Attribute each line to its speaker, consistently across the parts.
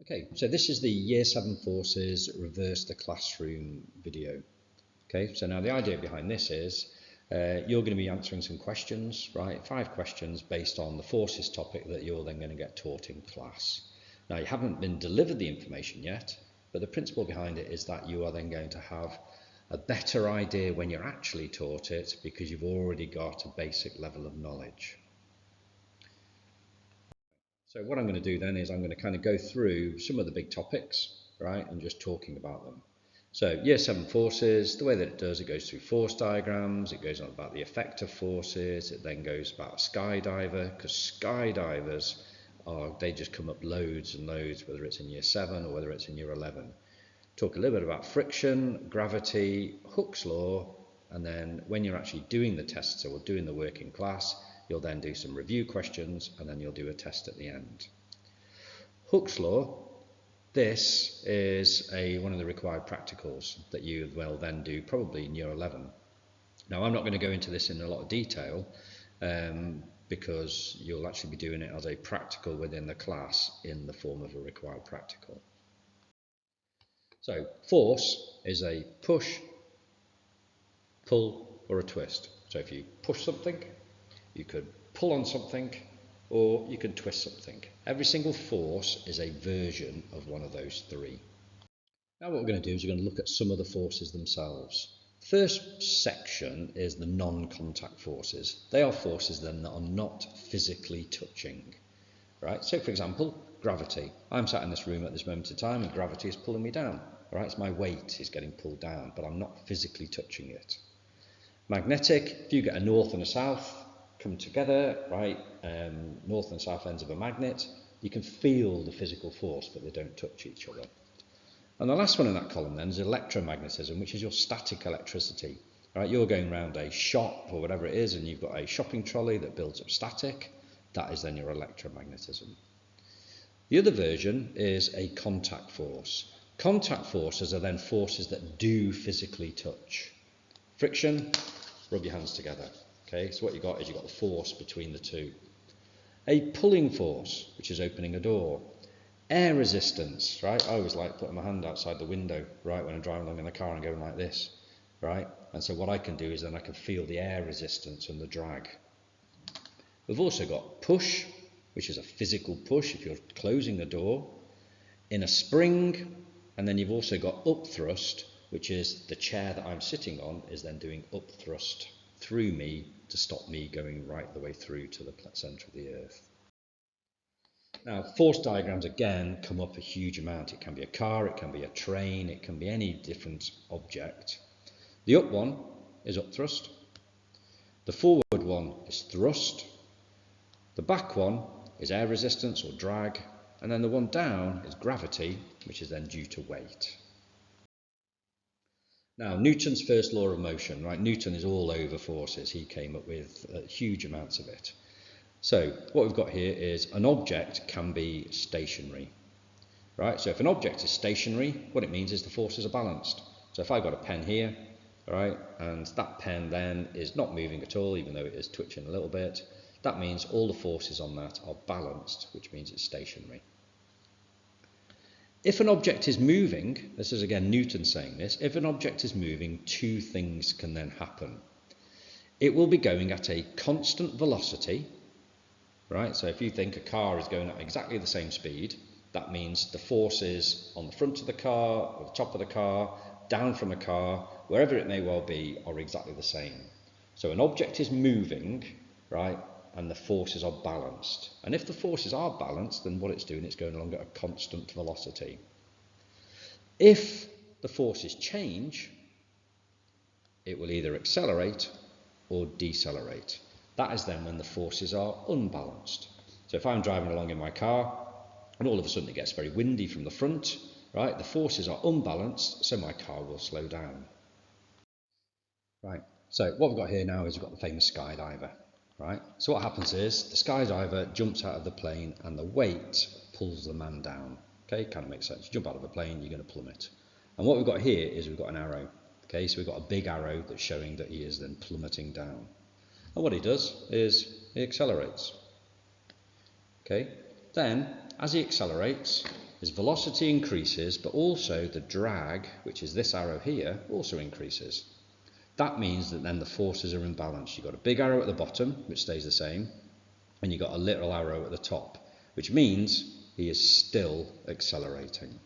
Speaker 1: Okay, so this is the Year 7 Forces Reverse the Classroom video. Okay, so now the idea behind this is you're going to be answering some questions, right? 5 questions based on the forces topic that you're then going to get taught in class. Now you haven't been delivered the information yet, but the principle behind it is that you are then going to have a better idea when you're actually taught it because you've already got a basic level of knowledge. So what I'm going to do then is I'm going to kind of go through some of the big topics, right, and just talking about them. So Year 7 forces, the way that it does, it goes through force diagrams, it goes on about the effect of forces, it then goes about Skydiver, because skydivers they just come up loads and loads, whether it's in Year 7 or whether it's in Year 11. Talk a little bit about friction, gravity, Hooke's law, and then when you're actually doing the tests or doing the work in class, you'll then do some review questions and then you'll do a test at the end. Hooke's law, this is one of the required practicals that you will then do probably in Year 11. Now I'm not going to go into this in a lot of detail because you'll actually be doing it as a practical within the class in the form of a required practical. So force is a push, pull or a twist. So if you push something, you could pull on something or you can twist something. Every single force is a version of one of those 3. Now what we're going to do is we're going to look at some of the forces themselves. First section is the non-contact forces. They are forces then that are not physically touching. Right? So for example, gravity. I'm sat in this room at this moment in time and gravity is pulling me down. Right? It's my weight is getting pulled down, but I'm not physically touching it. Magnetic, if you get a north and a south come together, right, north and south ends of a magnet, you can feel the physical force, but they don't touch each other. And the last one in that column then is electromagnetism, which is your static electricity. Right? You're going around a shop or whatever it is, and you've got a shopping trolley that builds up static. That is then your electromagnetism. The other version is a contact force. Contact forces are then forces that do physically touch. Friction, rub your hands together. Okay, so what you've got is you've got the force between the two. A pulling force, which is opening a door. Air resistance, right? I always like putting my hand outside the window, right, when I'm driving along in the car and going like this, right? And so what I can do is then I can feel the air resistance and the drag. We've also got push, which is a physical push if you're closing the door, in a spring, and then you've also got upthrust, which is the chair that I'm sitting on is then doing upthrust through me to stop me going right the way through to the centre of the earth. Now, force diagrams again come up a huge amount. It can be a car, it can be a train, it can be any different object. The up one is upthrust, the forward one is thrust, the back one is air resistance or drag, and then the one down is gravity, which is then due to weight. Now, Newton's first law of motion, right? Newton is all over forces. He came up with huge amounts of it. So what we've got here is an object can be stationary, right? So if an object is stationary, what it means is the forces are balanced. So if I've got a pen here, right, and that pen then is not moving at all, even though it is twitching a little bit, that means all the forces on that are balanced, which means it's stationary. If an object is moving, this is again Newton saying this, if an object is moving, 2 things can then happen. It will be going at a constant velocity, right? So if you think a car is going at exactly the same speed, that means the forces on the front of the car, or the top of the car, down from the car, wherever it may well be, are exactly the same. So an object is moving, right, and the forces are balanced. And if the forces are balanced, then what it's doing, it's going along at a constant velocity. If the forces change, it will either accelerate or decelerate. That is then when the forces are unbalanced. So if I'm driving along in my car and all of a sudden it gets very windy from the front, right, the forces are unbalanced, so my car will slow down. Right, so what we've got here now is we've got the famous skydiver, right? So what happens is the skydiver jumps out of the plane and the weight pulls the man down. Okay, kind of makes sense. You jump out of a plane, you're going to plummet. And what we've got here is we've got an arrow. Okay, so we've got a big arrow that's showing that he is then plummeting down. And what he does is he accelerates. Okay, then as he accelerates, is velocity increases, but also the drag, which is this arrow here, also increases. That means that then the forces are in balance. You've got a big arrow at the bottom, which stays the same, and you've got a little arrow at the top, which means he is still accelerating.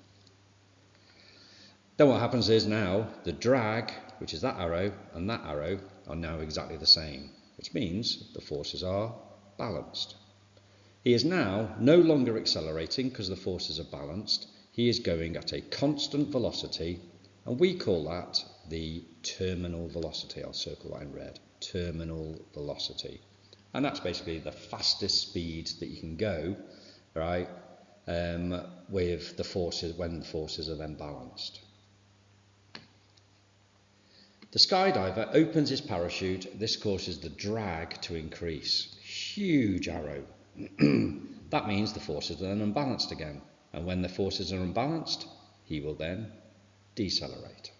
Speaker 1: Then what happens is now the drag, which is that arrow, and that arrow are now exactly the same, which means the forces are balanced. He is now no longer accelerating because the forces are balanced. He is going at a constant velocity, and we call that the terminal velocity. I'll circle that in red. Terminal velocity. And that's basically the fastest speed that you can go, right, with the forces when the forces are then balanced. The skydiver opens his parachute. This causes the drag to increase. Huge arrow. That means the forces are then unbalanced again. And when the forces are unbalanced, he will then decelerate.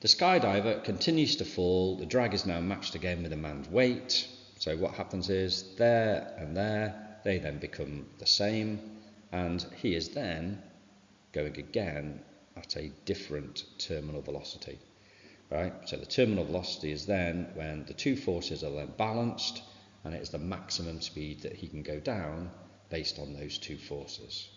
Speaker 1: The skydiver continues to fall. The drag is now matched again with a man's weight. So what happens is there and there, they then become the same. And he is then going again at a different terminal velocity. Right? So the terminal velocity is then when the two forces are then balanced, and it is the maximum speed that he can go down based on those two forces.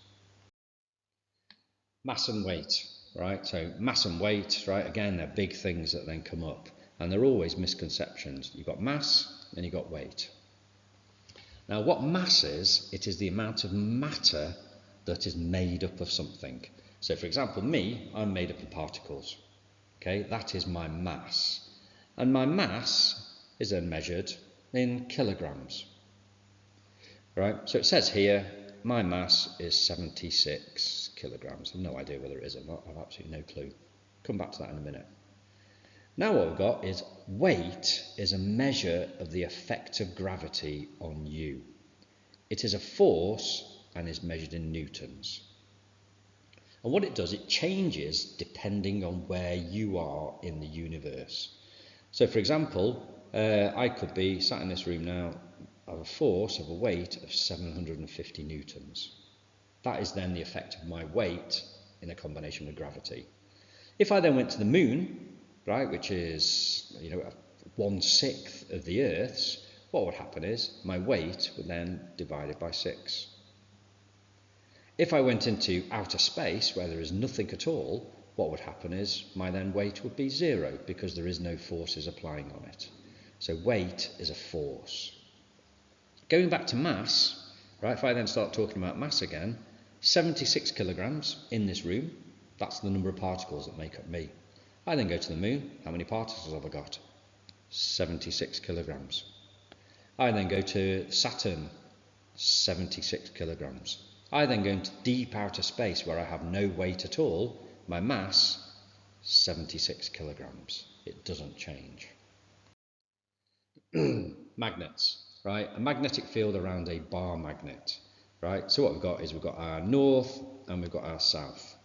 Speaker 1: Mass and weight, right? So mass and weight, right? Again, they're big things that then come up, and they're always misconceptions. You've got mass and you've got weight. Now, what mass is, it is the amount of matter that is made up of something. So, for example, me, I'm made up of particles. Okay, that is my mass. And my mass is then measured in kilograms. Right, so it says here, my mass is 76 kilograms. I've no idea whether it is or not. I've absolutely no clue. Come back to that in a minute. Now what we've got is weight is a measure of the effect of gravity on you. It is a force and is measured in newtons. And what it does, it changes depending on where you are in the universe. So for example, I could be sat in this room now of a force of a weight of 750 newtons. That is then the effect of my weight in a combination with gravity. If I then went to the moon, right, which is 1/6 of the Earth's, what would happen is my weight would then divide it by 6. If I went into outer space where there is nothing at all, what would happen is my then weight would be 0 because there is no forces applying on it. So weight is a force. Going back to mass, right, if I then start talking about mass again, 76 kilograms in this room, that's the number of particles that make up me. I then go to the moon, how many particles have I got? 76 kilograms. I then go to Saturn, 76 kilograms. I then go into deep outer space where I have no weight at all, my mass, 76 kilograms. It doesn't change. Magnets, right? A magnetic field around a bar magnet, right? So what we've got is we've got our north and we've got our south.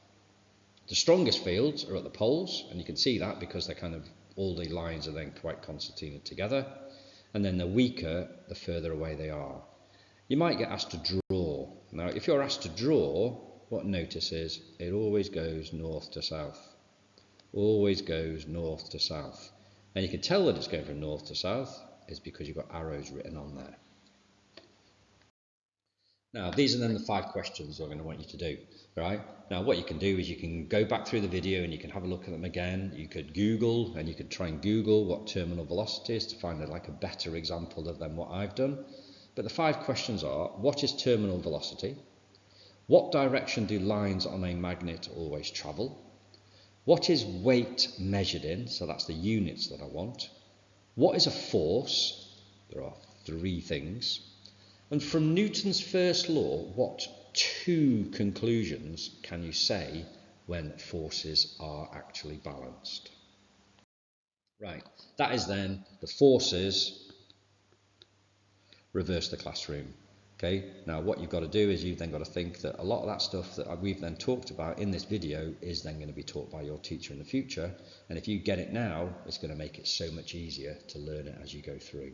Speaker 1: The strongest fields are at the poles, and you can see that because they're kind of, all the lines are then quite concertinaed together. And then the weaker, the further away they are. You might get asked to draw. Now, if you're asked to draw, what notice is, it always goes north to south. Always goes north to south. And you can tell that it's going from north to south is because you've got arrows written on there. Now, these are then the 5 questions I'm going to want you to do, right? Now, what you can do is you can go back through the video and you can have a look at them again. You could Google, and you could try and Google what terminal velocity is to find a better example of than what I've done. But the 5 questions are, what is terminal velocity? What direction do lines on a magnet always travel? What is weight measured in? So that's the units that I want. What is a force? There are 3 things. And from Newton's first law, what 2 conclusions can you say when forces are actually balanced? Right, that is then the forces reverse the classroom. Okay, now what you've got to do is you've then got to think that a lot of that stuff that we've then talked about in this video is then going to be taught by your teacher in the future. And if you get it now, it's going to make it so much easier to learn it as you go through.